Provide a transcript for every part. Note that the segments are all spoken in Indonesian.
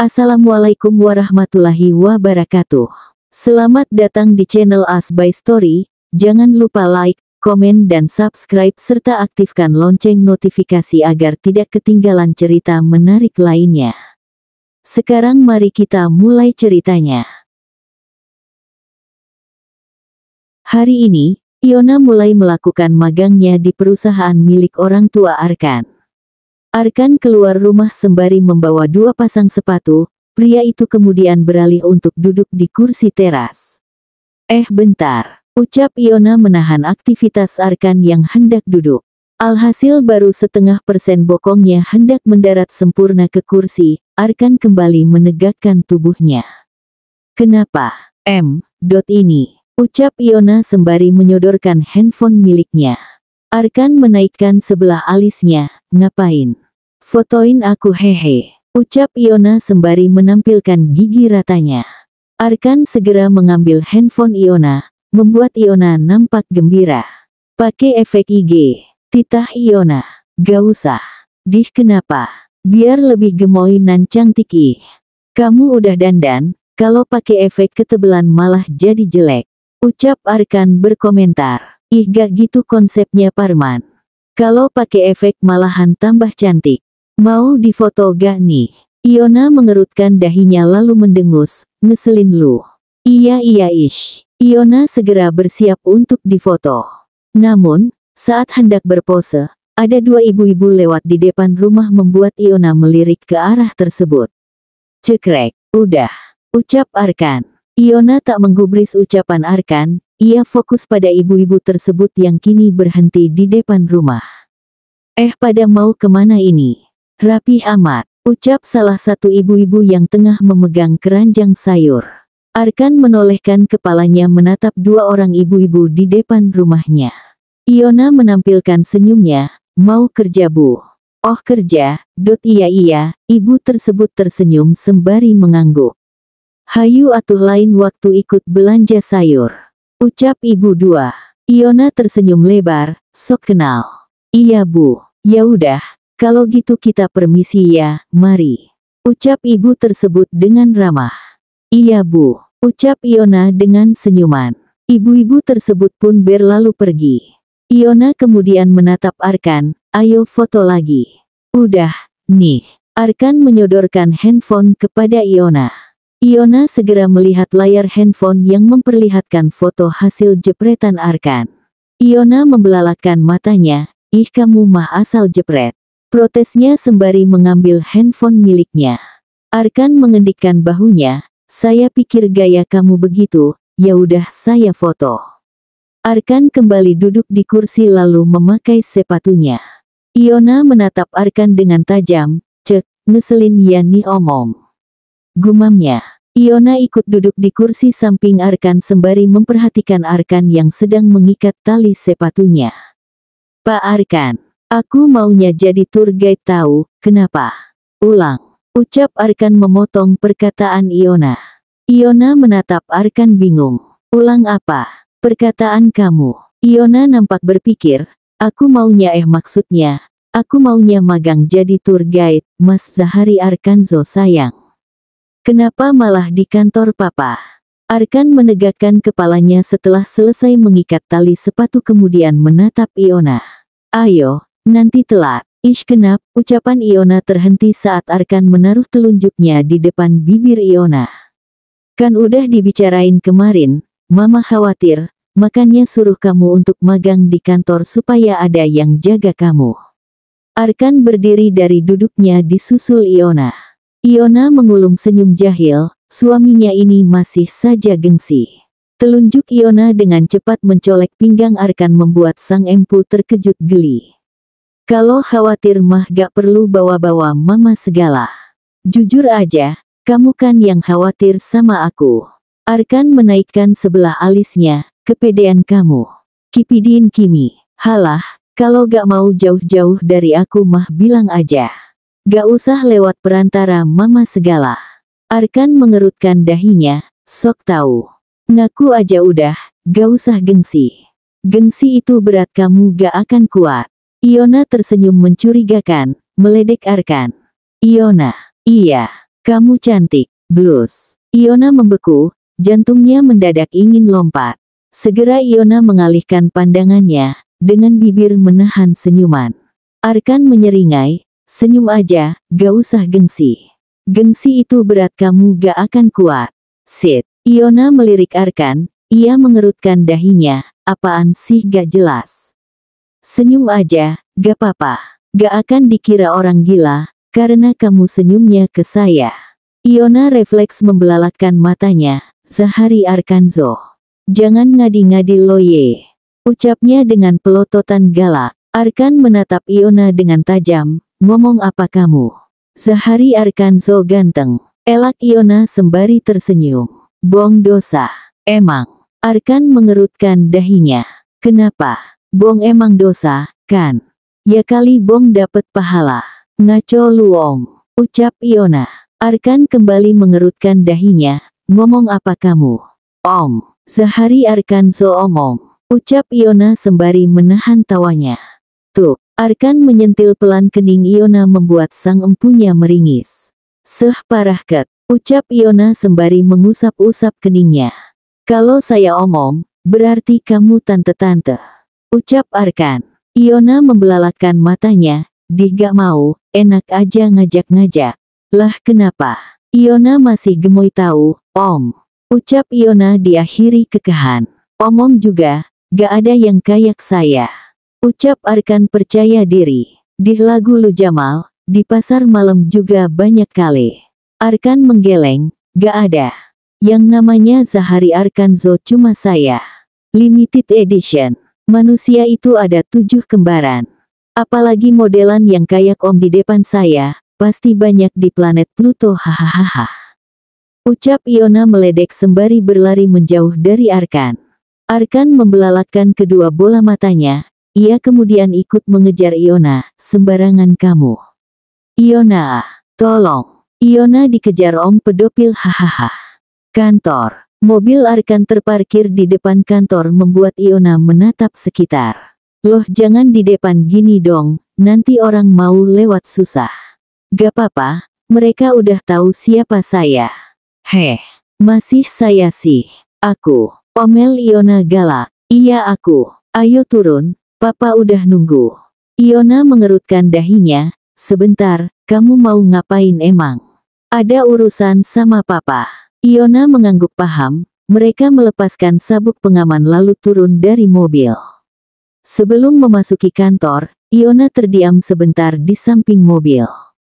Assalamualaikum warahmatullahi wabarakatuh. Selamat datang di channel As by Story. Jangan lupa like, komen dan subscribe serta aktifkan lonceng notifikasi agar tidak ketinggalan cerita menarik lainnya. Sekarang mari kita mulai ceritanya. Hari ini, Iona mulai melakukan magangnya di perusahaan milik orang tua Arkan. Arkan keluar rumah sembari membawa 2 pasang sepatu. Pria itu kemudian beralih untuk duduk di kursi teras. Bentar, ucap Iona menahan aktivitas Arkan yang hendak duduk. Alhasil baru 0,5% bokongnya hendak mendarat sempurna ke kursi. Arkan kembali menegakkan tubuhnya. Kenapa, ini? Ucap Iona sembari menyodorkan handphone miliknya. Arkan menaikkan sebelah alisnya. Ngapain? Fotoin aku hehe. Ucap Iona sembari menampilkan gigi ratanya. Arkan segera mengambil handphone Iona, membuat Iona nampak gembira. Pakai efek IG. Titah Iona. Gak usah. Dih kenapa? Biar lebih gemoy nan cantik ih. Kamu udah dandan, kalau pakai efek ketebelan malah jadi jelek. Ucap Arkan berkomentar. Ih gak gitu konsepnya Parman. Kalau pakai efek malahan tambah cantik. Mau difoto gak nih? Iona mengerutkan dahinya lalu mendengus. Ngeselin lu. Iya ish. Iona segera bersiap untuk difoto. Namun, saat hendak berpose, ada 2 ibu-ibu lewat di depan rumah membuat Iona melirik ke arah tersebut. Cekrek, udah. Ucap Arkan. Iona tak menggubris ucapan Arkan. Ia fokus pada ibu-ibu tersebut yang kini berhenti di depan rumah. Pada mau kemana ini? Rapih amat, ucap salah satu ibu-ibu yang tengah memegang keranjang sayur. Arkan menolehkan kepalanya menatap 2 orang ibu-ibu di depan rumahnya. Iona menampilkan senyumnya. Mau kerja bu? Oh kerja, iya, ibu tersebut tersenyum sembari mengangguk. Hayu atuh lain waktu ikut belanja sayur. Ucap ibu 2. Iona tersenyum lebar, sok kenal. Iya bu, ya udah. Kalau gitu kita permisi ya, mari. Ucap ibu tersebut dengan ramah. Iya bu, ucap Iona dengan senyuman. Ibu-ibu tersebut pun berlalu pergi. Iona kemudian menatap Arkan, ayo foto lagi. Udah, nih. Arkan menyodorkan handphone kepada Iona. Iona segera melihat layar handphone yang memperlihatkan foto hasil jepretan Arkan. Iona membelalakkan matanya, ih kamu mah asal jepret. Protesnya sembari mengambil handphone miliknya. Arkan mengendikkan bahunya, saya pikir gaya kamu begitu, ya udah saya foto. Arkan kembali duduk di kursi lalu memakai sepatunya. Iona menatap Arkan dengan tajam, cek, ngeselin ya nih omong. Gumamnya. Iona ikut duduk di kursi samping Arkan sembari memperhatikan Arkan yang sedang mengikat tali sepatunya. Pak Arkan. Aku maunya jadi tour guide tahu, kenapa? Ulang. Ucap Arkan memotong perkataan Iona. Iona menatap Arkan bingung. Ulang apa? Perkataan kamu. Iona nampak berpikir, aku maunya maksudnya, aku maunya magang jadi tour guide, Mas Zahari Arkanzo sayang. Kenapa malah di kantor papa? Arkan menegakkan kepalanya setelah selesai mengikat tali sepatu kemudian menatap Iona. Ayo. Nanti telat. Kenap, ucapan Iona terhenti saat Arkan menaruh telunjuknya di depan bibir Iona. Kan udah dibicarain kemarin, mama khawatir, makanya suruh kamu untuk magang di kantor supaya ada yang jaga kamu. Arkan berdiri dari duduknya disusul Iona. Iona mengulum senyum jahil, suaminya ini masih saja gengsi. Telunjuk Iona dengan cepat mencolek pinggang Arkan membuat sang empu terkejut geli. Kalau khawatir mah gak perlu bawa-bawa mama segala. Jujur aja, kamu kan yang khawatir sama aku. Arkan menaikkan sebelah alisnya, kepedean kamu. Kipidin Kimi. Halah, kalau gak mau jauh-jauh dari aku mah bilang aja. Gak usah lewat perantara mama segala. Arkan mengerutkan dahinya, sok tahu. Ngaku aja udah, gak usah gengsi. Gengsi itu berat kamu gak akan kuat. Iona tersenyum mencurigakan, meledek Arkan. Iona, iya, Kamu cantik. Blus. Iona membeku, jantungnya mendadak ingin lompat. Segera Iona mengalihkan pandangannya, dengan bibir menahan senyuman. Arkan menyeringai, senyum aja, gak usah gengsi. Gengsi itu berat kamu gak akan kuat. Sit. Iona melirik Arkan, ia mengerutkan dahinya, apaan sih gak jelas. Senyum aja, gak apa-apa. Gak akan dikira orang gila, karena kamu senyumnya ke saya. Iona refleks membelalakkan matanya, Zahari Arkanzo. Jangan ngadi-ngadi lo ye. Ucapnya dengan pelototan galak. Arkan menatap Iona dengan tajam, ngomong apa kamu? Zahari Arkanzo ganteng. Elak Iona sembari tersenyum. Bong dosa. Emang. Arkan mengerutkan dahinya. Kenapa? Bong emang dosa, kan? Ya kali Bong dapet pahala. Ngaco lu om. Ucap Iona. Arkan kembali mengerutkan dahinya. Ngomong apa kamu? Om. Zahari Arkanzo omong. Ucap Iona sembari menahan tawanya. Tuh. Arkan menyentil pelan kening Iona membuat sang empunya meringis. Seh parah ket. Ucap Iona sembari mengusap-usap keningnya. Kalau saya omong, berarti kamu tante-tante. Ucap Arkan. Iona membelalakkan matanya, dih gak mau, enak aja ngajak-ngajak. Lah kenapa? Iona masih gemoy tahu, om. Ucap Iona diakhiri kekahan. Omong juga, gak ada yang kayak saya. Ucap Arkan percaya diri. Dih lagu lu Jamal, di pasar malam juga banyak kali. Arkan menggeleng, gak ada. Yang namanya Zahari Arkanzo cuma saya. Limited edition. Manusia itu ada 7 kembaran. Apalagi modelan yang kayak om di depan saya, pasti banyak di planet Pluto hahaha. Ucap Iona meledek sembari berlari menjauh dari Arkan. Arkan membelalakkan kedua bola matanya, ia kemudian ikut mengejar Iona, sembarangan kamu. Iona, tolong. Iona dikejar om pedofil hahaha. Kantor. Mobil Arkan terparkir di depan kantor membuat Iona menatap sekitar. Loh jangan di depan gini dong, nanti orang mau lewat susah. Gak apa-apa, mereka udah tahu siapa saya. Heh, masih saya sih. Aku. Omel Iona galak. Iya aku. Ayo turun, papa udah nunggu. Iona mengerutkan dahinya, sebentar, kamu mau ngapain emang? Ada urusan sama papa. Iona mengangguk paham, mereka melepaskan sabuk pengaman lalu turun dari mobil. Sebelum memasuki kantor, Iona terdiam sebentar di samping mobil.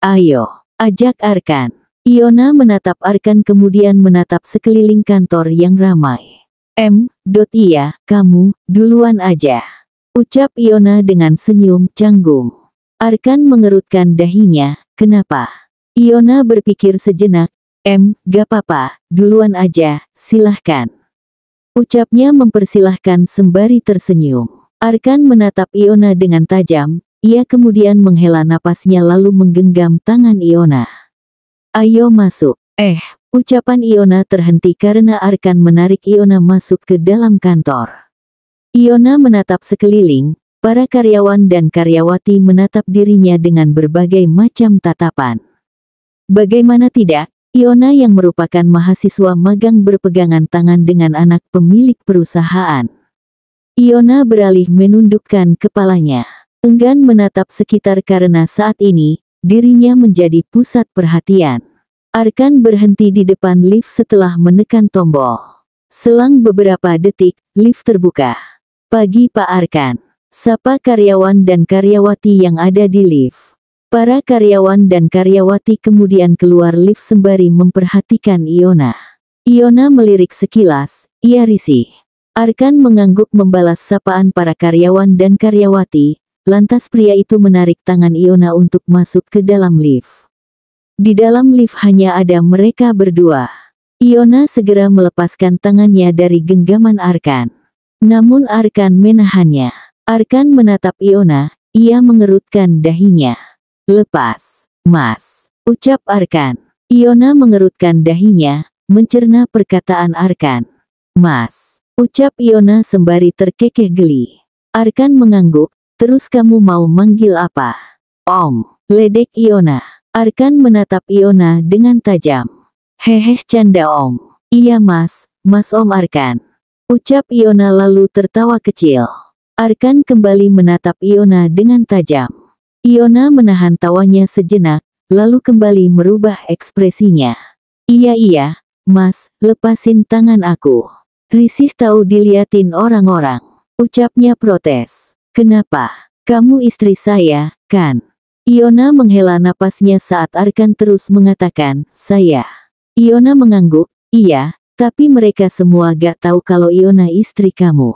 Ayo, ajak Arkan. Iona menatap Arkan kemudian menatap sekeliling kantor yang ramai. Iya, kamu, duluan aja. Ucap Iona dengan senyum canggung. Arkan mengerutkan dahinya, kenapa? Iona berpikir sejenak, gak apa-apa, duluan aja, silahkan. Ucapnya mempersilahkan sembari tersenyum. Arkan menatap Iona dengan tajam, ia kemudian menghela napasnya lalu menggenggam tangan Iona. Ayo masuk. Ucapan Iona terhenti karena Arkan menarik Iona masuk ke dalam kantor. Iona menatap sekeliling, para karyawan dan karyawati menatap dirinya dengan berbagai macam tatapan. Bagaimana tidak, Iona yang merupakan mahasiswa magang berpegangan tangan dengan anak pemilik perusahaan. Iona beralih menundukkan kepalanya. Enggan menatap sekitar karena saat ini, dirinya menjadi pusat perhatian. Arkan berhenti di depan lift setelah menekan tombol. Selang beberapa detik, lift terbuka. Pagi Pak Arkan. Sapa karyawan dan karyawati yang ada di lift. Para karyawan dan karyawati kemudian keluar lift sembari memperhatikan Iona. Iona melirik sekilas, ia risih. Arkan mengangguk membalas sapaan para karyawan dan karyawati, lantas pria itu menarik tangan Iona untuk masuk ke dalam lift. Di dalam lift hanya ada mereka berdua. Iona segera melepaskan tangannya dari genggaman Arkan. Namun Arkan menahannya. Arkan menatap Iona, ia mengerutkan dahinya. Lepas, Mas. Ucap Arkan. Iona mengerutkan dahinya, mencerna perkataan Arkan. Mas. Ucap Iona sembari terkekeh geli. Arkan mengangguk, terus kamu mau manggil apa? Om. Ledek Iona. Arkan menatap Iona dengan tajam. Hehe, canda om. Iya mas om Arkan. Ucap Iona lalu tertawa kecil. Arkan kembali menatap Iona dengan tajam. Iona menahan tawanya sejenak, lalu kembali merubah ekspresinya. Iya, mas, lepasin tangan aku. Risih tahu diliatin orang-orang. Ucapnya protes. Kenapa? Kamu istri saya, kan? Iona menghela napasnya saat Arkan terus mengatakan, saya. Iona mengangguk, iya, tapi mereka semua gak tahu kalau Iona istri kamu.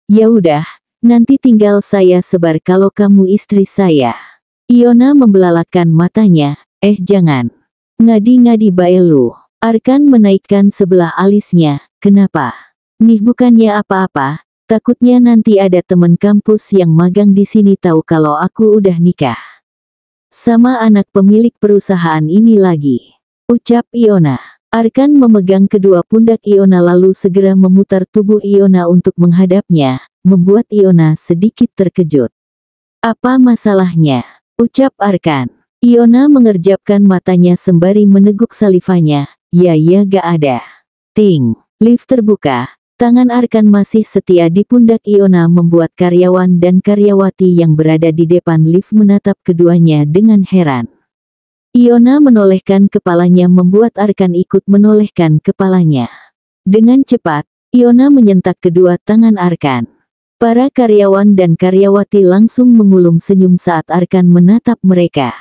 Ya udah, nanti tinggal saya sebar kalau kamu istri saya. Iona membelalakkan matanya, jangan. Ngadi-ngadi bae lu. Arkan menaikkan sebelah alisnya, kenapa? Nih bukannya apa-apa, takutnya nanti ada temen kampus yang magang di sini tahu kalau aku udah nikah. Sama anak pemilik perusahaan ini lagi. Ucap Iona. Arkan memegang kedua pundak Iona lalu segera memutar tubuh Iona untuk menghadapnya, membuat Iona sedikit terkejut. Apa masalahnya? Ucap Arkan. Iona mengerjapkan matanya sembari meneguk salivanya. Ya gak ada. Ting. Lift terbuka. Tangan Arkan masih setia di pundak Iona membuat karyawan dan karyawati yang berada di depan lift menatap keduanya dengan heran. Iona menolehkan kepalanya membuat Arkan ikut menolehkan kepalanya. Dengan cepat, Iona menyentak kedua tangan Arkan. Para karyawan dan karyawati langsung mengulum senyum saat Arkan menatap mereka.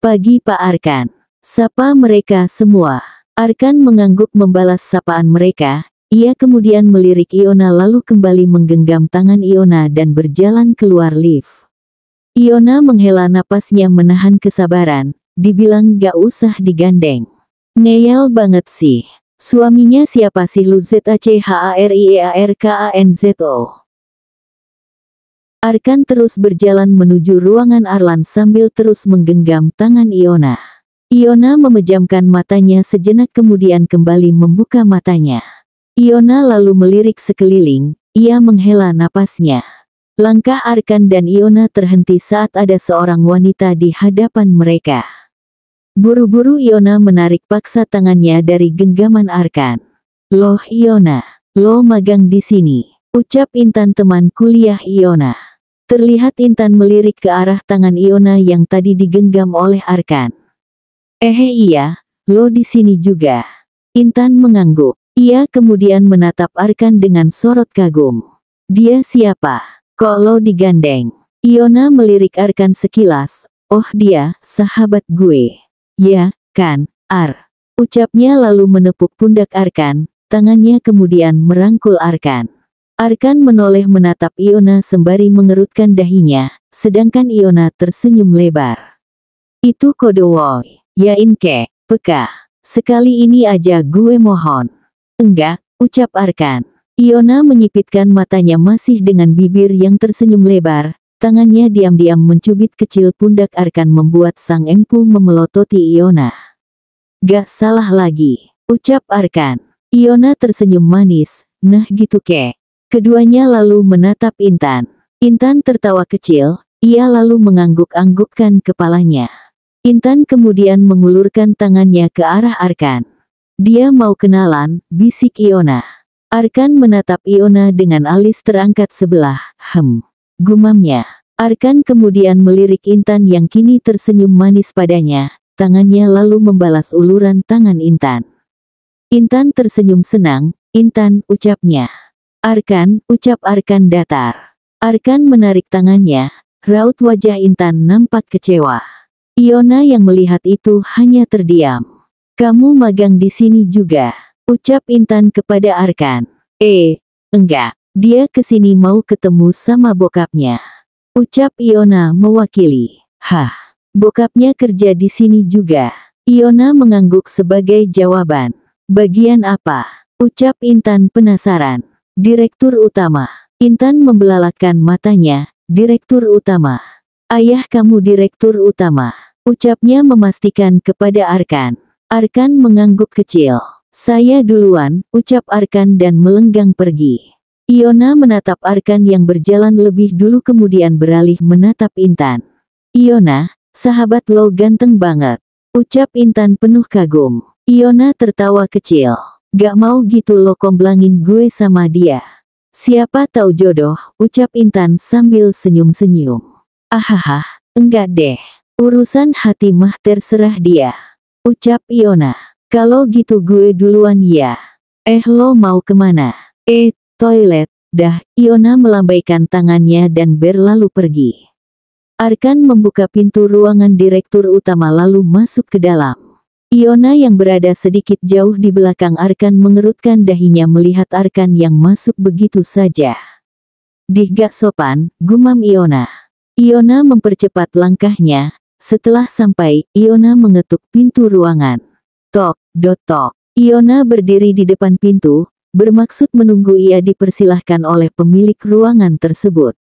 Pagi Pak Arkan. Sapa mereka semua. Arkan mengangguk membalas sapaan mereka. Ia kemudian melirik Iona lalu kembali menggenggam tangan Iona dan berjalan keluar lift. Iona menghela napasnya menahan kesabaran, dibilang gak usah digandeng. Ngeyel banget sih. Suaminya siapa sih lu ZACHARIEARKANZO? Arkan terus berjalan menuju ruangan Arlan sambil terus menggenggam tangan Iona. Iona memejamkan matanya sejenak kemudian kembali membuka matanya. Iona lalu melirik sekeliling, ia menghela napasnya. Langkah Arkan dan Iona terhenti saat ada seorang wanita di hadapan mereka. Buru-buru Iona menarik paksa tangannya dari genggaman Arkan. Loh Iona, lo magang di sini, ucap Intan teman kuliah Iona. Terlihat Intan melirik ke arah tangan Iona yang tadi digenggam oleh Arkan. Iya, lo di sini juga. Intan mengangguk. Ia kemudian menatap Arkan dengan sorot kagum. Dia siapa? Kok lo digandeng? Iona melirik Arkan sekilas. Oh dia, sahabat gue. Ya, kan, Ar. Ucapnya lalu menepuk pundak Arkan, tangannya kemudian merangkul Arkan. Arkan menoleh menatap Iona sembari mengerutkan dahinya, sedangkan Iona tersenyum lebar. Itu kode woi. Yain kek, peka. Sekali ini aja gue mohon. Enggak, ucap Arkan. Iona menyipitkan matanya masih dengan bibir yang tersenyum lebar, tangannya diam-diam mencubit kecil pundak Arkan membuat sang empu memelototi Iona. Gak salah lagi, ucap Arkan. Iona tersenyum manis, nah gitu kek. Keduanya lalu menatap Intan. Intan tertawa kecil, ia lalu mengangguk-anggukkan kepalanya. Intan kemudian mengulurkan tangannya ke arah Arkan. Dia mau kenalan, bisik Iona. Arkan menatap Iona dengan alis terangkat sebelah, gumamnya. Arkan kemudian melirik Intan yang kini tersenyum manis padanya, tangannya lalu membalas uluran tangan Intan. Intan tersenyum senang, Intan, ucapnya. Arkan, ucap Arkan datar. Arkan menarik tangannya, raut wajah Intan nampak kecewa. Iona yang melihat itu hanya terdiam. Kamu magang di sini juga, ucap Intan kepada Arkan. Enggak, dia kesini mau ketemu sama bokapnya. Ucap Iona mewakili. Hah, bokapnya kerja di sini juga. Iona mengangguk sebagai jawaban. Bagian apa? Ucap Intan penasaran. Direktur utama. Intan membelalakkan matanya. Direktur utama. Ayah kamu direktur utama. Ucapnya memastikan kepada Arkan. Arkan mengangguk kecil. Saya duluan, ucap Arkan dan melenggang pergi. Iona menatap Arkan yang berjalan lebih dulu kemudian beralih menatap Intan. Iona, sahabat lo ganteng banget. Ucap Intan penuh kagum. Iona tertawa kecil. Gak mau gitu lo komblangin gue sama dia. Siapa tahu jodoh, ucap Intan sambil senyum-senyum. Ahaha, enggak deh. Urusan hati mah terserah dia. Ucap Iona. Kalau gitu gue duluan ya. Lo mau kemana? Toilet. Dah, Iona melambaikan tangannya dan berlalu pergi. Arkan membuka pintu ruangan direktur utama lalu masuk ke dalam. Iona yang berada sedikit jauh di belakang Arkan mengerutkan dahinya melihat Arkan yang masuk begitu saja. Dih gak sopan, gumam Iona. Iona mempercepat langkahnya. Setelah sampai, Iona mengetuk pintu ruangan. Tok, tok. Iona berdiri di depan pintu, bermaksud menunggu ia dipersilahkan oleh pemilik ruangan tersebut.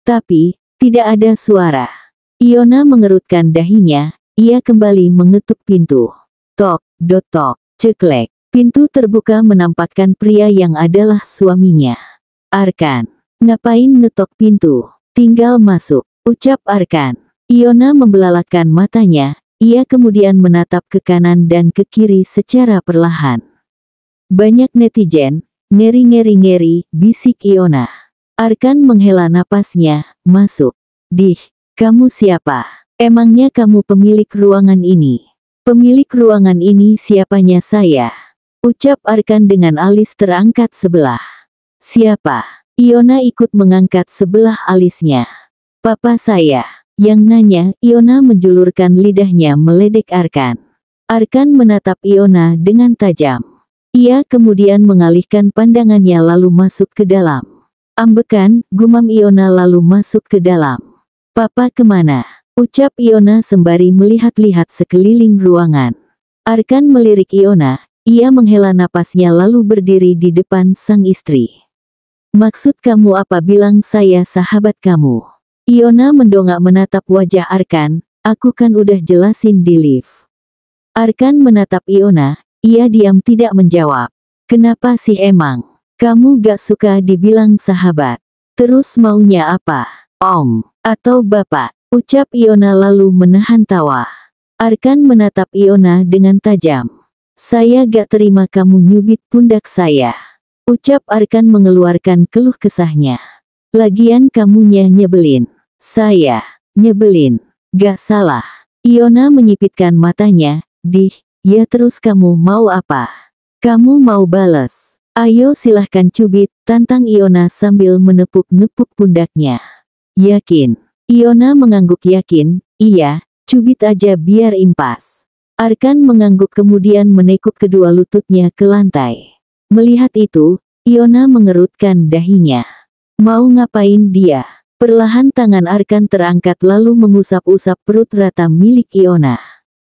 Tapi, tidak ada suara. Iona mengerutkan dahinya, ia kembali mengetuk pintu. Tok, tok, ceklek. Pintu terbuka menampakkan pria yang adalah suaminya. Arkan, ngapain ngetok pintu? Tinggal masuk, ucap Arkan. Iona membelalakan matanya, ia kemudian menatap ke kanan dan ke kiri secara perlahan. Banyak netizen, ngeri, bisik Iona. Arkan menghela napasnya, masuk. Dih, kamu siapa? Emangnya kamu pemilik ruangan ini? Pemilik ruangan ini siapanya saya? Ucap Arkan dengan alis terangkat sebelah. Siapa? Iona ikut mengangkat sebelah alisnya. Papa saya. Yang nanya, Iona menjulurkan lidahnya meledek Arkan. Arkan menatap Iona dengan tajam. Ia kemudian mengalihkan pandangannya lalu masuk ke dalam. Ambekan, gumam Iona lalu masuk ke dalam. Papa kemana? Ucap Iona sembari melihat-lihat sekeliling ruangan. Arkan melirik Iona, ia menghela napasnya lalu berdiri di depan sang istri. Maksud kamu apa bilang saya sahabat kamu? Iona mendongak menatap wajah Arkan, aku kan udah jelasin di lift. Arkan menatap Iona. Ia diam tidak menjawab. Kenapa sih emang? Kamu gak suka dibilang sahabat? Terus maunya apa? Om, atau bapak? Ucap Iona lalu menahan tawa. Arkan menatap Iona dengan tajam. Saya gak terima kamu nyubit pundak saya. Ucap Arkan mengeluarkan keluh kesahnya. Lagian kamunya nyebelin. Saya, nyebelin. Gak salah. Iona menyipitkan matanya. Dih. Ya terus kamu mau apa? Kamu mau bales? Ayo silahkan cubit, tantang Iona sambil menepuk-nepuk pundaknya. Yakin? Iona mengangguk yakin, iya, cubit aja biar impas. Arkan mengangguk kemudian menekuk kedua lututnya ke lantai. Melihat itu, Iona mengerutkan dahinya. Mau ngapain dia? Perlahan tangan Arkan terangkat lalu mengusap-usap perut rata milik Iona.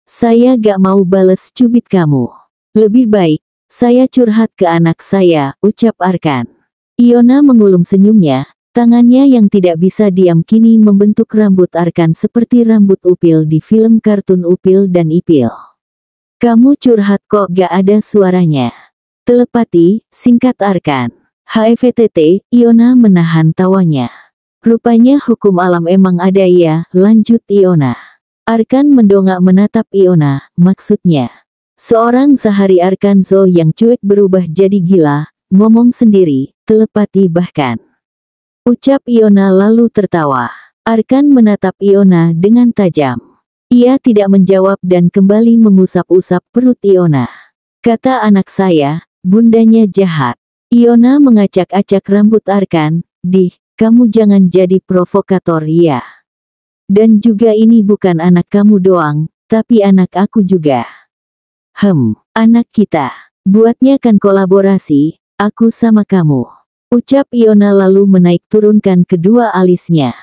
Saya gak mau bales cubit kamu. Lebih baik, saya curhat ke anak saya, ucap Arkan. Iona mengulum senyumnya, tangannya yang tidak bisa diam kini membentuk rambut Arkan seperti rambut Upil di film kartun Upil dan Ipil. Kamu curhat kok gak ada suaranya. Telepati, singkat Arkan. HFTT, Iona menahan tawanya. Rupanya hukum alam emang ada ya, lanjut Iona. Arkan mendongak menatap Iona, maksudnya. Seorang Zahari Arkanzo yang cuek berubah jadi gila, ngomong sendiri, telepati bahkan. Ucap Iona lalu tertawa. Arkan menatap Iona dengan tajam. Ia tidak menjawab dan kembali mengusap-usap perut Iona. Kata anak saya, bundanya jahat. Iona mengacak-acak rambut Arkan, Dih, kamu jangan jadi provokator ya. Dan juga ini bukan anak kamu doang, tapi anak aku juga. Anak kita. Buatnya kan kolaborasi, aku sama kamu. Ucap Iona lalu menaik turunkan kedua alisnya.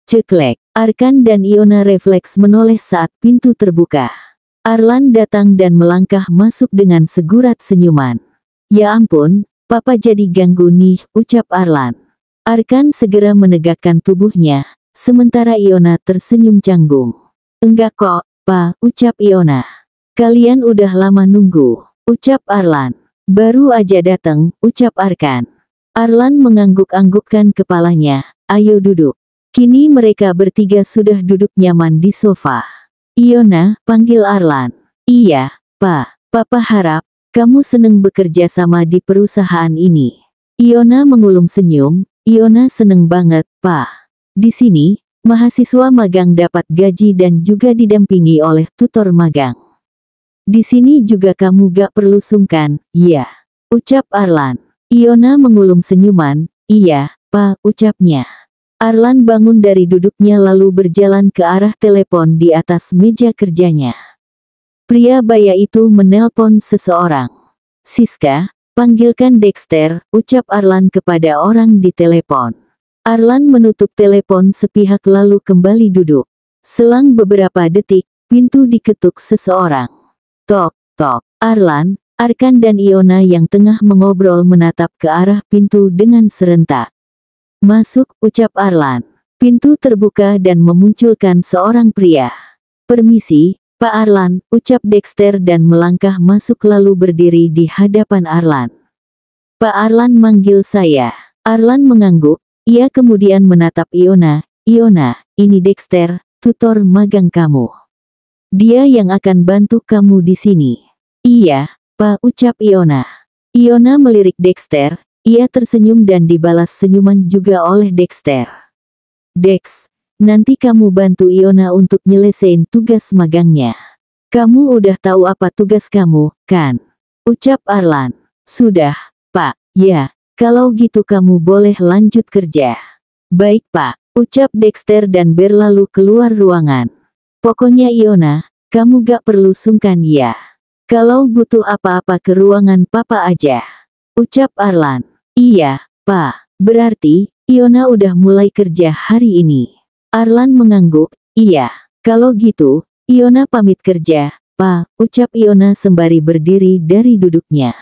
Ceklek. Arkan dan Iona refleks menoleh saat pintu terbuka. Arlan datang dan melangkah masuk dengan segurat senyuman. Ya ampun, papa jadi ganggu nih, ucap Arlan. Arkan segera menegakkan tubuhnya. Sementara Iona tersenyum canggung. Enggak kok, Pa, ucap Iona. Kalian udah lama nunggu, ucap Arlan. Baru aja datang, ucap Arkan. Arlan mengangguk-anggukkan kepalanya. Ayo duduk. Kini mereka bertiga sudah duduk nyaman di sofa. Iona, panggil Arlan. Iya, Pak. Papa harap kamu senang bekerja sama di perusahaan ini. Iona mengulum senyum. Iona seneng banget, Pak. Di sini, mahasiswa magang dapat gaji dan juga didampingi oleh tutor magang. Di sini juga kamu gak perlu sungkan, iya. Ucap Arlan. Iona mengulum senyuman. Iya, Pak, ucapnya. Arlan bangun dari duduknya lalu berjalan ke arah telepon di atas meja kerjanya. Pria baya itu menelpon seseorang. Siska, panggilkan Dexter, ucap Arlan kepada orang di telepon. Arlan menutup telepon sepihak lalu kembali duduk. Selang beberapa detik, pintu diketuk seseorang. Tok, tok. Arlan, Arkan dan Iona yang tengah mengobrol menatap ke arah pintu dengan serentak. Masuk, ucap Arlan. Pintu terbuka dan memunculkan seorang pria. Permisi, Pak Arlan, ucap Dexter dan melangkah masuk lalu berdiri di hadapan Arlan. Pak Arlan manggil saya. Arlan mengangguk, ia kemudian menatap Iona. Iona, ini Dexter, tutor magang kamu. Dia yang akan bantu kamu di sini. Iya, Pak, ucap Iona. Iona melirik Dexter. Ia tersenyum dan dibalas senyuman juga oleh Dexter. Dex, nanti kamu bantu Iona untuk nyelesain tugas magangnya. Kamu udah tahu apa tugas kamu, kan? Ucap Arlan. Sudah, Pak. Ya, kalau gitu kamu boleh lanjut kerja. Baik, Pak. Ucap Dexter dan berlalu keluar ruangan. Pokoknya Iona, kamu gak perlu sungkan ya. Kalau butuh apa-apa ke ruangan Papa aja. Ucap Arlan. Iya, Pak. Berarti, Iona udah mulai kerja hari ini. Arlan mengangguk. Iya. Kalau gitu, Iona pamit kerja, Pak, ucap Iona sembari berdiri dari duduknya.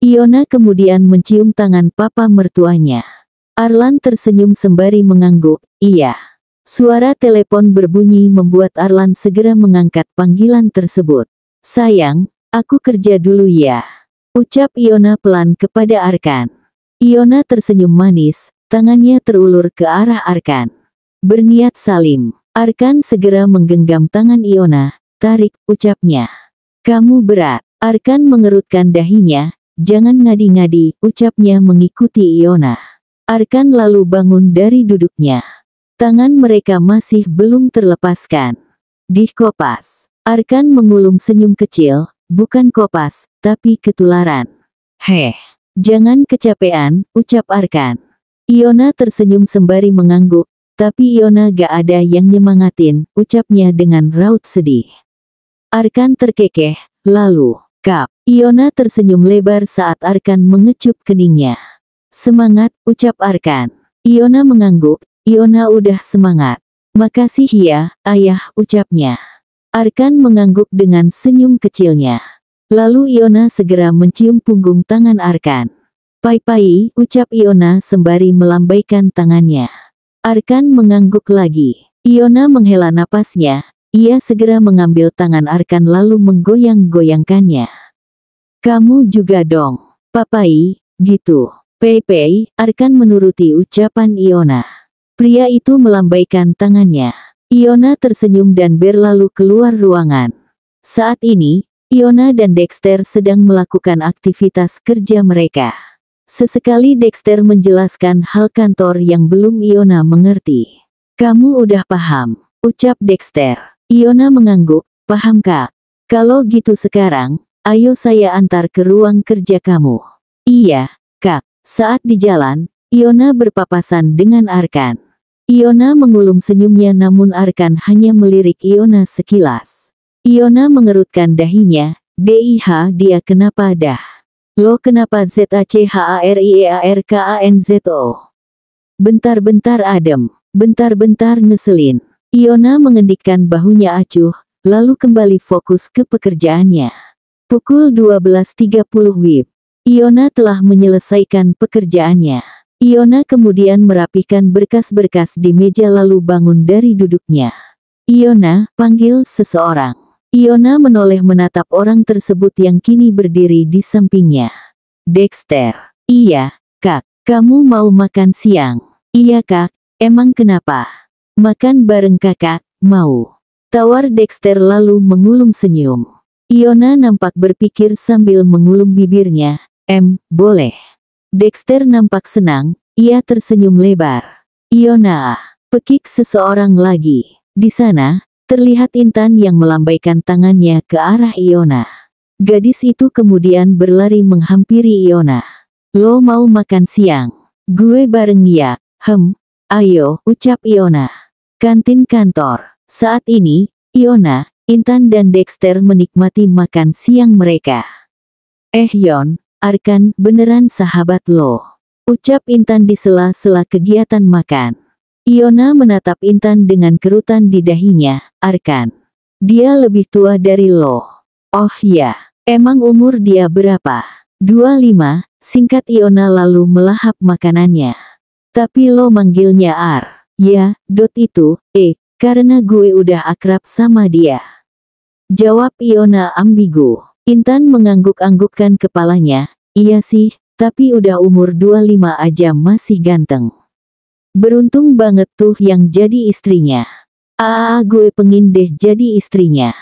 Iona kemudian mencium tangan papa mertuanya. Arlan tersenyum sembari mengangguk. Iya. Suara telepon berbunyi membuat Arlan segera mengangkat panggilan tersebut. Sayang, aku kerja dulu ya. Ucap Iona pelan kepada Arkan. Iona tersenyum manis, tangannya terulur ke arah Arkan. Berniat salim, Arkan segera menggenggam tangan Iona, tarik, ucapnya. Kamu berat. Arkan mengerutkan dahinya, jangan ngadi-ngadi, ucapnya mengikuti Iona. Arkan lalu bangun dari duduknya. Tangan mereka masih belum terlepaskan. Di kopas, Arkan mengulum senyum kecil, bukan kopas, tapi ketularan. Heh. Jangan kecapean, ucap Arkan. Iona tersenyum sembari mengangguk, tapi Iona gak ada yang nyemangatin, ucapnya dengan raut sedih. Arkan terkekeh, lalu, kap. Iona tersenyum lebar saat Arkan mengecup keningnya. Semangat, ucap Arkan. Iona mengangguk, Iona udah semangat. Makasih ya, ayah, ucapnya. Arkan mengangguk dengan senyum kecilnya. Lalu Iona segera mencium punggung tangan Arkan. Pai-pai, ucap Iona sembari melambaikan tangannya. Arkan mengangguk lagi. Iona menghela napasnya, ia segera mengambil tangan Arkan lalu menggoyang-goyangkannya. Kamu juga dong, Papai, gitu. Pai-pai, Arkan menuruti ucapan Iona. Pria itu melambaikan tangannya. Iona tersenyum dan berlalu keluar ruangan. Saat ini, Iona dan Dexter sedang melakukan aktivitas kerja mereka. Sesekali Dexter menjelaskan hal kantor yang belum Iona mengerti. Kamu udah paham, ucap Dexter. Iona mengangguk, paham Kak. Kalau gitu sekarang, ayo saya antar ke ruang kerja kamu. Iya, Kak. Saat di jalan, Iona berpapasan dengan Arkan. Iona mengulum senyumnya namun Arkan hanya melirik Iona sekilas. Iona mengerutkan dahinya, DIH dia kenapa dah? Lo kenapa ZACHARIEARKANZO? Bentar-bentar adem, bentar-bentar ngeselin. Iona mengendikkan bahunya acuh, lalu kembali fokus ke pekerjaannya. Pukul 12.30 WIB. Iona telah menyelesaikan pekerjaannya. Iona kemudian merapikan berkas-berkas di meja lalu bangun dari duduknya. Iona, panggil seseorang. Iona menoleh menatap orang tersebut yang kini berdiri di sampingnya. Dexter. Iya, Kak. Kamu mau makan siang? Iya Kak. Emang kenapa? Makan bareng Kakak, mau. Tawar Dexter lalu mengulum senyum. Iona nampak berpikir sambil mengulum bibirnya. Boleh. Dexter nampak senang, ia tersenyum lebar. Iona, pekik seseorang lagi. Di sana, terlihat Intan yang melambaikan tangannya ke arah Iona. Gadis itu kemudian berlari menghampiri Iona. Lo mau makan siang? Gue bareng ya. Ayo, ucap Iona. Kantin kantor. Saat ini, Iona, Intan dan Dexter menikmati makan siang mereka. Yon, Arkan, beneran sahabat lo. Ucap Intan di sela-sela kegiatan makan. Iona menatap Intan dengan kerutan di dahinya. Arkan. Dia lebih tua dari lo. Oh ya, emang umur dia berapa? 25, singkat Iona lalu melahap makanannya. Tapi lo manggilnya Ar. Ya, itu, karena gue udah akrab sama dia. Jawab Iona ambigu. Intan mengangguk-anggukkan kepalanya. Iya sih, tapi udah umur 25 aja masih ganteng. Beruntung banget tuh yang jadi istrinya. Gue pengin deh jadi istrinya.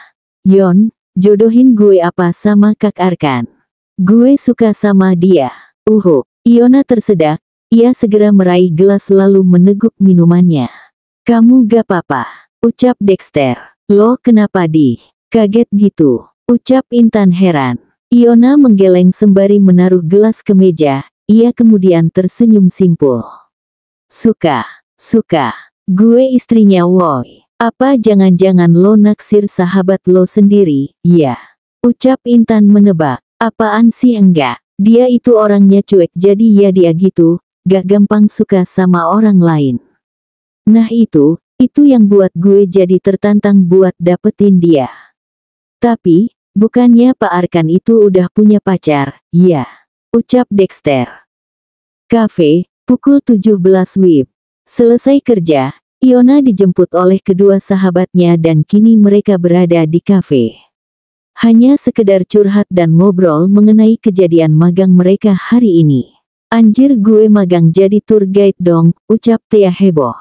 Yon, jodohin gue apa sama Kak Arkan. Gue suka sama dia. Iona tersedak, ia segera meraih gelas lalu meneguk minumannya. Kamu gak apa-apa, ucap Dexter. Lo kenapa kaget gitu? Ucap Intan heran. Iona menggeleng sembari menaruh gelas ke meja, ia kemudian tersenyum simpul. Suka. Gue istrinya woi. Apa jangan-jangan lo naksir sahabat lo sendiri, ya? Ucap Intan menebak. Apaan sih enggak? Dia itu orangnya cuek jadi ya dia gitu, gak gampang suka sama orang lain. Nah itu yang buat gue jadi tertantang buat dapetin dia. Tapi, bukannya Pak Arkan itu udah punya pacar, ya? Ucap Dexter. Kafe, pukul 17 WIB. Selesai kerja, Iona dijemput oleh kedua sahabatnya dan kini mereka berada di kafe. Hanya sekedar curhat dan ngobrol mengenai kejadian magang mereka hari ini. Anjir gue magang jadi tour guide dong, ucap Thea heboh.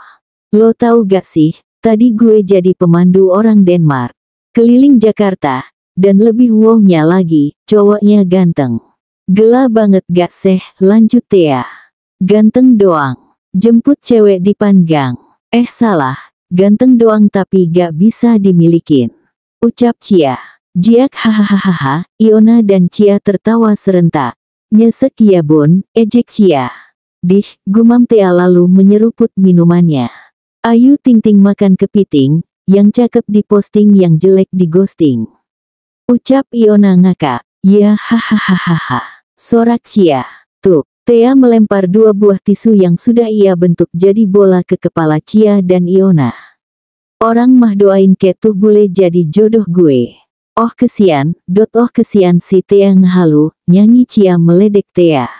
Lo tahu gak sih, tadi gue jadi pemandu orang Denmark. Keliling Jakarta, dan lebih wow-nya lagi, cowoknya ganteng. Gela banget gak sih, lanjut Thea. Ganteng doang. Jemput cewek di Panggang. Salah, ganteng doang tapi gak bisa dimilikin. Ucap Cia. Jiak hahaha, Iona dan Cia tertawa serentak. Nyesek ya bun, ejek Cia. Gumam Thea lalu menyeruput minumannya. Ayu ting ting makan kepiting, yang cakep diposting yang jelek digosting. Ucap Iona ngakak. Ya hahaha. Sorak Cia. Tuh, Thea melempar 2 buah tisu yang sudah ia bentuk jadi bola ke kepala Cia dan Iona. Orang mah doain ketuh bule jadi jodoh gue. Kesian si Thea ngehalu, nyanyi Cia meledek Thea.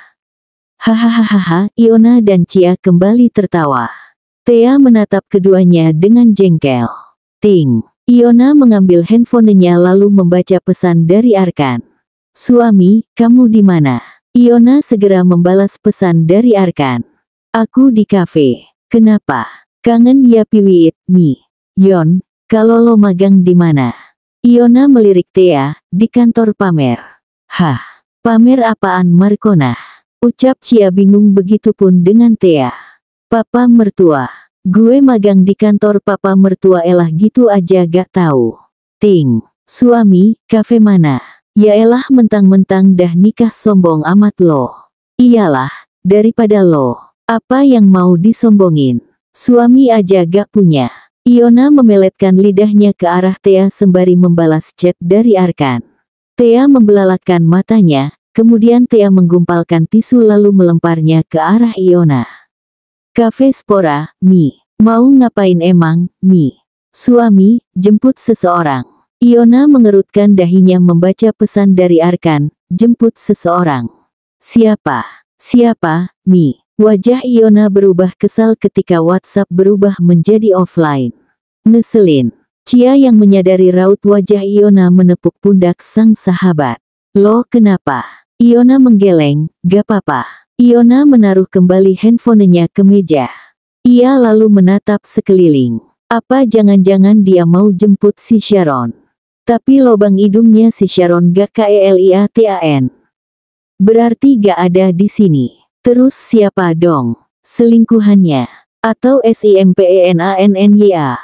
Hahaha, Iona dan Cia kembali tertawa. Thea menatap keduanya dengan jengkel. Ting. Iona mengambil handphonenya lalu membaca pesan dari Arkan. Suami, kamu di mana? Iona segera membalas pesan dari Arkan. Aku di kafe. Kenapa? Kangen ya piwit, mi. Yon, kalau lo magang di mana? Iona melirik Thea, di kantor pamer. Hah, pamer apaan Markona? Ucap Cia bingung begitupun dengan Thea. Papa mertua. Gue magang di kantor papa mertua elah gitu aja gak tahu. Ting. Suami, kafe mana? Ya elah mentang-mentang dah nikah sombong amat lo. Iyalah, daripada lo. Apa yang mau disombongin? Suami aja gak punya. Iona memeletkan lidahnya ke arah Thea sembari membalas chat dari Arkan. Thea membelalakkan matanya, kemudian Thea menggumpalkan tisu lalu melemparnya ke arah Iona. Kafe Spora, mi. Mau ngapain emang, mi? Suami, jemput seseorang. Iona mengerutkan dahinya membaca pesan dari Arkan, jemput seseorang. Siapa, mi? Wajah Iona berubah kesal ketika WhatsApp berubah menjadi offline. Ngeselin. Cia yang menyadari raut wajah Iona menepuk pundak sang sahabat. Lo kenapa? Iona menggeleng, gak apa-apa. Iona menaruh kembali handphonenya ke meja. Ia lalu menatap sekeliling. Apa jangan-jangan dia mau jemput si Sharon? Tapi lobang hidungnya si Sharon gak keliatan. Berarti gak ada di sini. Terus siapa dong? Selingkuhannya? Atau SIMPENANNYA?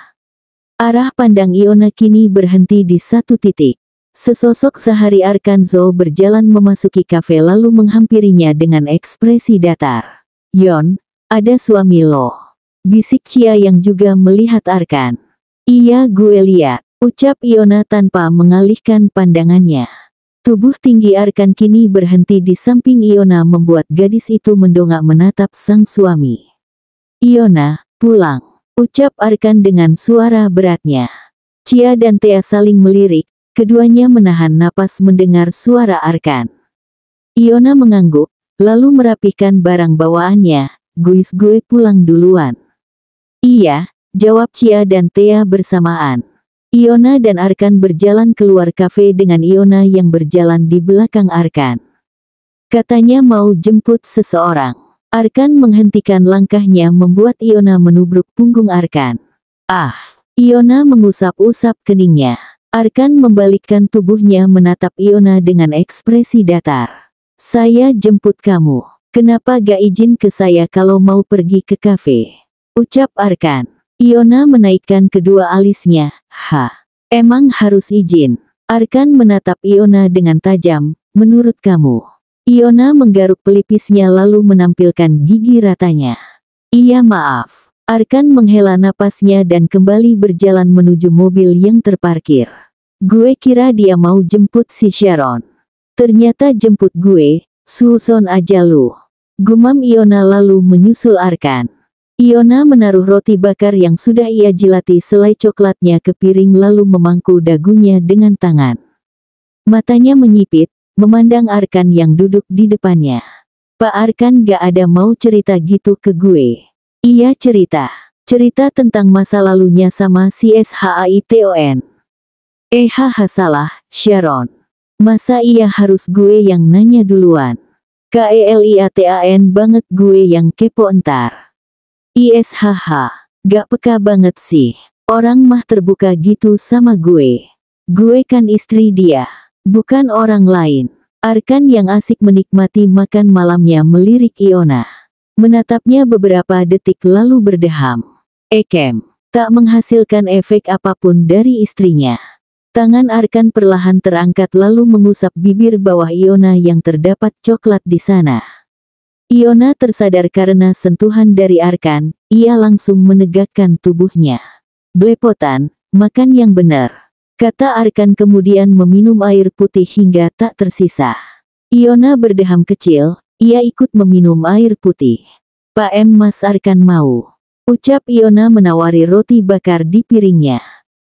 Arah pandang Iona kini berhenti di satu titik. Sesosok Sahari Arkanzo berjalan memasuki kafe lalu menghampirinya dengan ekspresi datar. "Yon, ada suami lo," bisik Chia yang juga melihat Arkan. "Iya gue lihat," ucap Iona tanpa mengalihkan pandangannya. Tubuh tinggi Arkan kini berhenti di samping Iona membuat gadis itu mendongak menatap sang suami. "Iona, pulang," ucap Arkan dengan suara beratnya. Chia dan Thea saling melirik, keduanya menahan napas mendengar suara Arkan. Iona mengangguk, lalu merapihkan barang bawaannya, "Guys gue pulang duluan." "Iya," jawab Chia dan Thea bersamaan. Iona dan Arkan berjalan keluar kafe dengan Iona yang berjalan di belakang Arkan. Katanya mau jemput seseorang. Arkan menghentikan langkahnya membuat Iona menubruk punggung Arkan. "Ah!" Iona mengusap-usap keningnya. Arkan membalikkan tubuhnya menatap Iona dengan ekspresi datar. "Saya jemput kamu. Kenapa gak izin ke saya kalau mau pergi ke kafe?" ucap Arkan. Iona menaikkan kedua alisnya. Emang harus izin?" Arkan menatap Iona dengan tajam. "Menurut kamu?" Iona menggaruk pelipisnya lalu menampilkan gigi ratanya. "Iya maaf." Arkan menghela napasnya dan kembali berjalan menuju mobil yang terparkir. "Gue kira dia mau jemput si Sharon. Ternyata jemput gue, suson aja lu," gumam Iona lalu menyusul Arkan. Iona menaruh roti bakar yang sudah ia jilati selai coklatnya ke piring lalu memangku dagunya dengan tangan. Matanya menyipit, memandang Arkan yang duduk di depannya. "Pak Arkan gak ada mau cerita gitu ke gue?" "Iya cerita. Cerita tentang masa lalunya sama si SHAITON." Salah, Sharon. Masa iya harus gue yang nanya duluan? KELIATAN banget gue yang kepo entar. Gak peka banget sih. Orang mah terbuka gitu sama gue. Gue kan istri dia, bukan orang lain." Arkan yang asik menikmati makan malamnya melirik Iona. Menatapnya beberapa detik lalu berdeham. Tak menghasilkan efek apapun dari istrinya. Tangan Arkan perlahan terangkat lalu mengusap bibir bawah Iona yang terdapat coklat di sana. Iona tersadar karena sentuhan dari Arkan, ia langsung menegakkan tubuhnya. "Belepotan, makan yang benar," kata Arkan kemudian meminum air putih hingga tak tersisa. Iona berdeham kecil, ia ikut meminum air putih. Mas Arkan mau," ucap Iona menawari roti bakar di piringnya.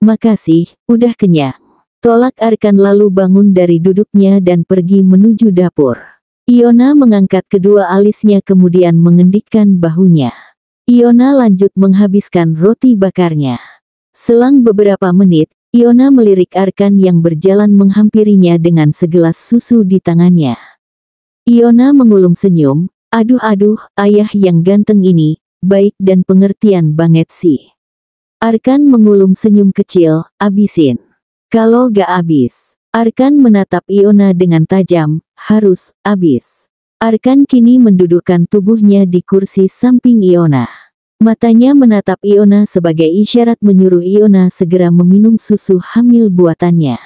"Makasih, udah kenyang," tolak Arkan lalu bangun dari duduknya dan pergi menuju dapur. Iona mengangkat kedua alisnya kemudian mengendikkan bahunya. Iona lanjut menghabiskan roti bakarnya. Selang beberapa menit, Iona melirik Arkan yang berjalan menghampirinya dengan segelas susu di tangannya. Iona mengulum senyum, aduh ayah yang ganteng ini, baik dan pengertian banget sih." Arkan mengulum senyum kecil, "Abisin." "Kalau gak abis." Arkan menatap Iona dengan tajam, "Harus, abis." Arkan kini mendudukkan tubuhnya di kursi samping Iona. Matanya menatap Iona sebagai isyarat menyuruh Iona segera meminum susu hamil buatannya.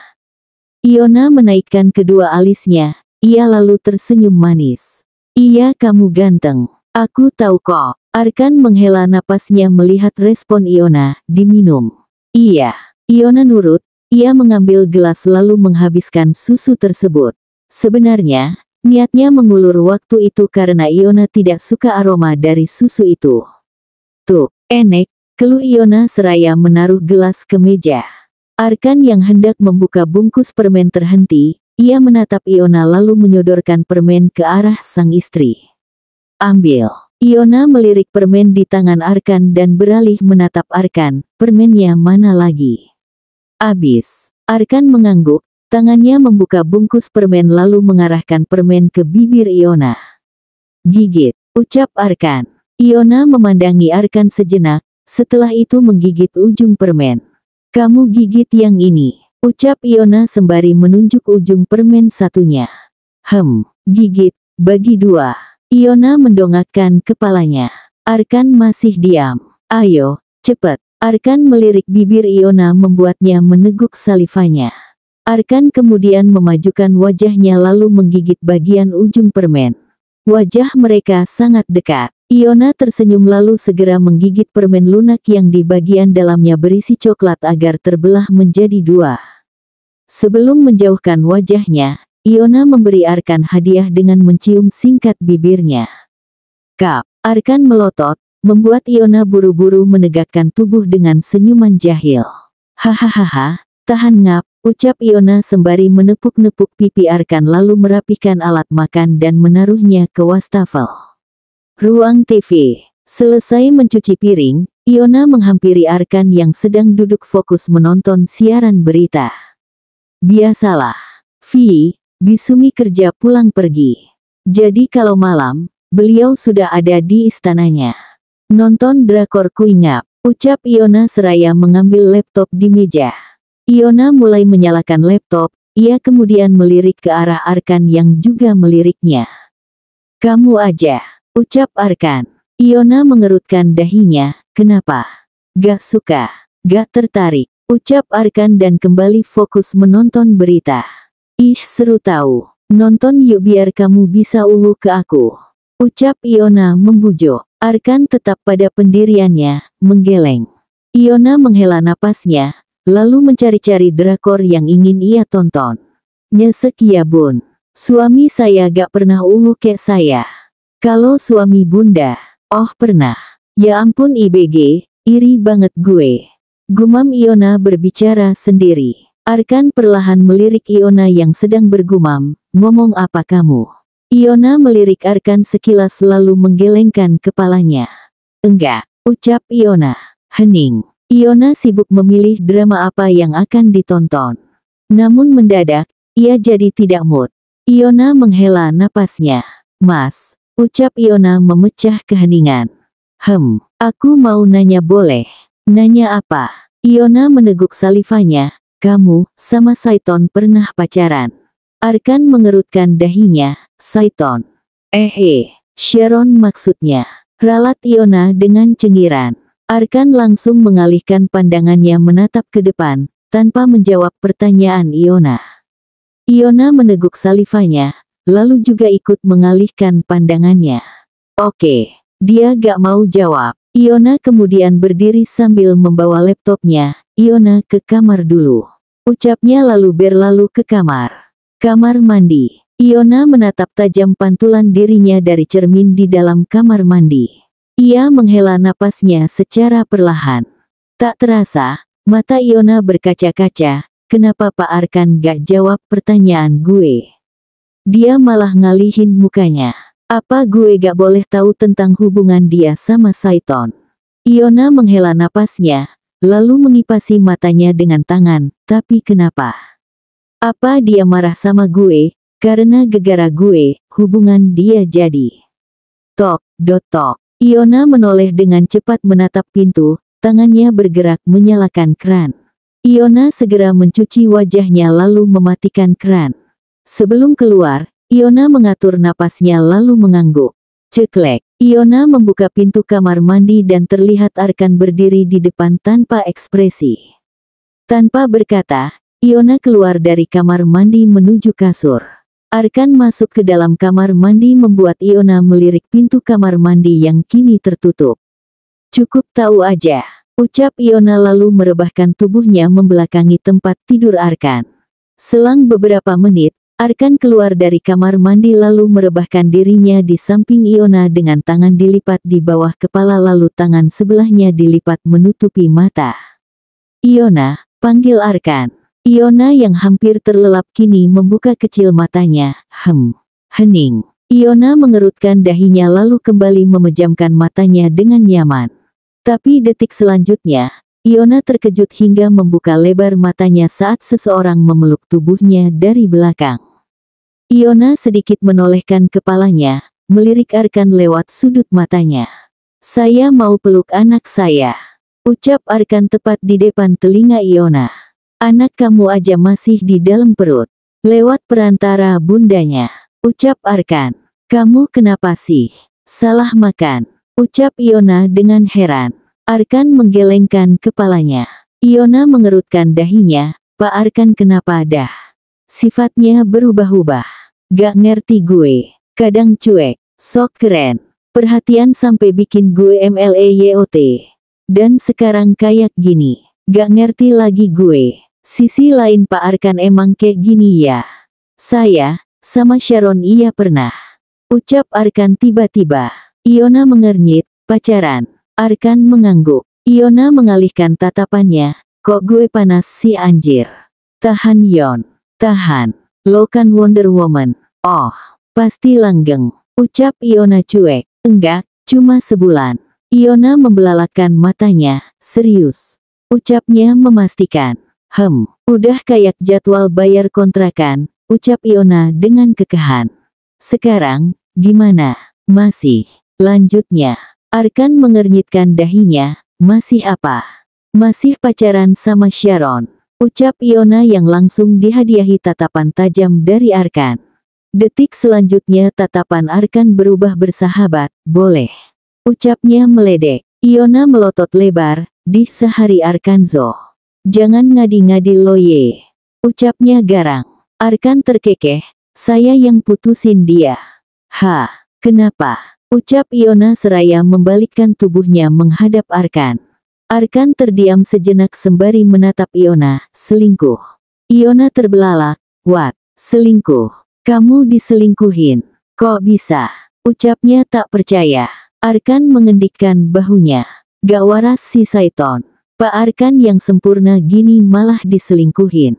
Iona menaikkan kedua alisnya, ia lalu tersenyum manis. "Iya kamu ganteng. Aku tahu kok." Arkan menghela napasnya melihat respon Iona, "Diminum." "Iya." Iona nurut. Ia mengambil gelas lalu menghabiskan susu tersebut. Sebenarnya, niatnya mengulur waktu itu karena Iona tidak suka aroma dari susu itu. "Tuh, enek," keluh Iona seraya menaruh gelas ke meja. Arkan yang hendak membuka bungkus permen terhenti, ia menatap Iona lalu menyodorkan permen ke arah sang istri. "Ambil." Iona melirik permen di tangan Arkan dan beralih menatap Arkan, "Permennya mana lagi?" "Abis." Arkan mengangguk, tangannya membuka bungkus permen lalu mengarahkan permen ke bibir Iona. "Gigit," ucap Arkan. Iona memandangi Arkan sejenak, Setelah itu menggigit ujung permen. Kamu gigit yang ini, ucap Iona sembari menunjuk ujung permen satunya. Gigit, bagi dua. Iona mendongakkan kepalanya. Arkan masih diam. Ayo, cepat. Arkan melirik bibir Iona membuatnya meneguk salivanya. Arkan kemudian memajukan wajahnya lalu menggigit bagian ujung permen. Wajah mereka sangat dekat. Iona tersenyum lalu segera menggigit permen lunak yang di bagian dalamnya berisi coklat agar terbelah menjadi dua. Sebelum menjauhkan wajahnya, Iona memberi Arkan hadiah dengan mencium singkat bibirnya. Kap, Arkan melotot, membuat Iona buru-buru menegakkan tubuh dengan senyuman jahil. Hahaha, tahan ngap, ucap Iona sembari menepuk-nepuk pipi Arkan lalu merapikan alat makan dan menaruhnya ke wastafel. Ruang TV. Selesai mencuci piring, Iona menghampiri Arkan yang sedang duduk fokus menonton siaran berita. Biasalah, Bisumi kerja pulang pergi. Jadi kalau malam, beliau sudah ada di istananya. Nonton drakor kuingap, ucap Iona seraya mengambil laptop di meja. Iona mulai menyalakan laptop, ia kemudian melirik ke arah Arkan yang juga meliriknya. Kamu aja, ucap Arkan. Iona mengerutkan dahinya, kenapa? Gak suka, gak tertarik, ucap Arkan dan kembali fokus menonton berita. Ih seru tahu, nonton yuk biar kamu bisa ke aku. Ucap Iona membujuk. Arkan tetap pada pendiriannya, menggeleng. Iona menghela napasnya, lalu mencari-cari drakor yang ingin ia tonton. Nyesek ya bun, suami saya gak pernah kayak saya. Kalau suami bunda, oh pernah. Ya ampun IBG, iri banget gue. Gumam Iona berbicara sendiri. Arkan perlahan melirik Iona yang sedang bergumam, ngomong apa kamu? Iona melirik Arkan sekilas lalu menggelengkan kepalanya. Enggak, ucap Iona. Hening. Iona sibuk memilih drama apa yang akan ditonton. Namun mendadak, ia jadi tidak mood. Iona menghela napasnya. Mas, ucap Iona memecah keheningan. Aku mau nanya boleh? Nanya apa? Iona meneguk salivanya. Kamu, sama Saiton pernah pacaran? Arkan mengerutkan dahinya. Saiton. Sharon maksudnya. Ralat Iona dengan cengiran. Arkan langsung mengalihkan pandangannya menatap ke depan, tanpa menjawab pertanyaan Iona. Iona meneguk salivanya, lalu juga ikut mengalihkan pandangannya. Oke, dia gak mau jawab. Iona kemudian berdiri sambil membawa laptopnya. Iona ke kamar dulu, ucapnya lalu berlalu ke kamar. Kamar mandi. Iona menatap tajam pantulan dirinya dari cermin di dalam kamar mandi. Ia menghela napasnya secara perlahan. Tak terasa, mata Iona berkaca-kaca. Kenapa Pak Arkan gak jawab pertanyaan gue? Dia malah ngalihin mukanya. Apa gue gak boleh tahu tentang hubungan dia sama Saiton? Iona menghela napasnya, lalu mengipasi matanya dengan tangan. Tapi kenapa? Apa dia marah sama gue? Karena gegara gue, hubungan dia jadi. Tok. Iona menoleh dengan cepat menatap pintu, tangannya bergerak menyalakan keran. Iona segera mencuci wajahnya lalu mematikan keran. Sebelum keluar, Iona mengatur napasnya lalu mengangguk. Ceklek. Iona membuka pintu kamar mandi dan terlihat Arkan berdiri di depan tanpa ekspresi. Tanpa berkata, Iona keluar dari kamar mandi menuju kasur. Arkan masuk ke dalam kamar mandi membuat Iona melirik pintu kamar mandi yang kini tertutup. Cukup tahu aja, ucap Iona lalu merebahkan tubuhnya membelakangi tempat tidur Arkan. Selang beberapa menit, Arkan keluar dari kamar mandi lalu merebahkan dirinya di samping Iona dengan tangan dilipat di bawah kepala lalu tangan sebelahnya dilipat menutupi mata. Iona, panggil Arkan. Iona yang hampir terlelap kini membuka kecil matanya. Hening. Iona mengerutkan dahinya lalu kembali memejamkan matanya dengan nyaman. Tapi detik selanjutnya, Iona terkejut hingga membuka lebar matanya saat seseorang memeluk tubuhnya dari belakang. Iona sedikit menolehkan kepalanya, melirik Arkan lewat sudut matanya. Saya mau peluk anak saya. Ucap Arkan tepat di depan telinga Iona. Anak kamu aja masih di dalam perut. Lewat perantara bundanya. Ucap Arkan. Kamu kenapa sih? Salah makan. Ucap Iona dengan heran. Arkan menggelengkan kepalanya. Iona mengerutkan dahinya. Pak Arkan kenapa dah? Sifatnya berubah-ubah. Gak ngerti gue. Kadang cuek. Sok keren. Perhatian sampai bikin gue MLEYOT. Dan sekarang kayak gini. Gak ngerti lagi gue. Sisi lain Pak Arkan emang kayak gini ya. Saya, sama Sharon iya pernah. Ucap Arkan tiba-tiba. Iona mengernyit, pacaran. Arkan mengangguk. Iona mengalihkan tatapannya. Kok gue panas si anjir. Tahan Yon. Tahan. Lo kan Wonder Woman. Oh, pasti langgeng. Ucap Iona cuek. Enggak, cuma sebulan. Iona membelalakan matanya, serius. Ucapnya memastikan. Udah kayak jadwal bayar kontrakan, ucap Iona dengan kekeh. Sekarang, gimana? Masih. Lanjutnya, Arkan mengernyitkan dahinya, masih apa? Masih pacaran sama Sharon. Ucap Iona yang langsung dihadiahi tatapan tajam dari Arkan. Detik selanjutnya tatapan Arkan berubah bersahabat, boleh. Ucapnya meledek. Iona melotot lebar, di sehari Arkanzo. Jangan ngadi-ngadi lo ye. Ucapnya garang. Arkan terkekeh, saya yang putusin dia. Kenapa? Ucap Iona seraya membalikkan tubuhnya menghadap Arkan. Arkan terdiam sejenak sembari menatap Iona, selingkuh. Iona terbelalak, what? Selingkuh? Kamu diselingkuhin? Kok bisa? Ucapnya tak percaya. Arkan mengendikkan bahunya. Gak waras si Saiton. Pak Arkan yang sempurna gini malah diselingkuhin.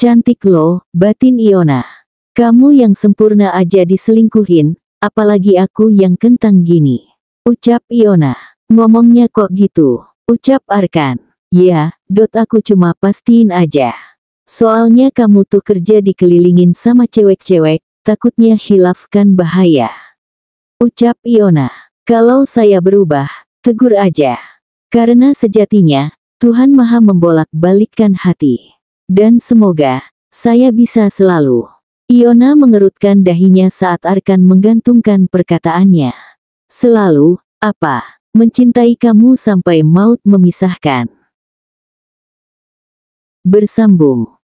Cantik lo, batin Iona. Kamu yang sempurna aja diselingkuhin, apalagi aku yang kentang gini. Ucap Iona. Ngomongnya kok gitu? Ucap Arkan. Ya, aku cuma pastiin aja. Soalnya kamu tuh kerja dikelilingin sama cewek-cewek, takutnya khilaf kan bahaya. Ucap Iona. Kalau saya berubah, tegur aja. Karena sejatinya, Tuhan Maha membolak-balikkan hati. Dan semoga, saya bisa selalu. Iona mengerutkan dahinya saat Arkan menggantungkan perkataannya. Selalu, apa? Mencintai kamu sampai maut memisahkan. Bersambung.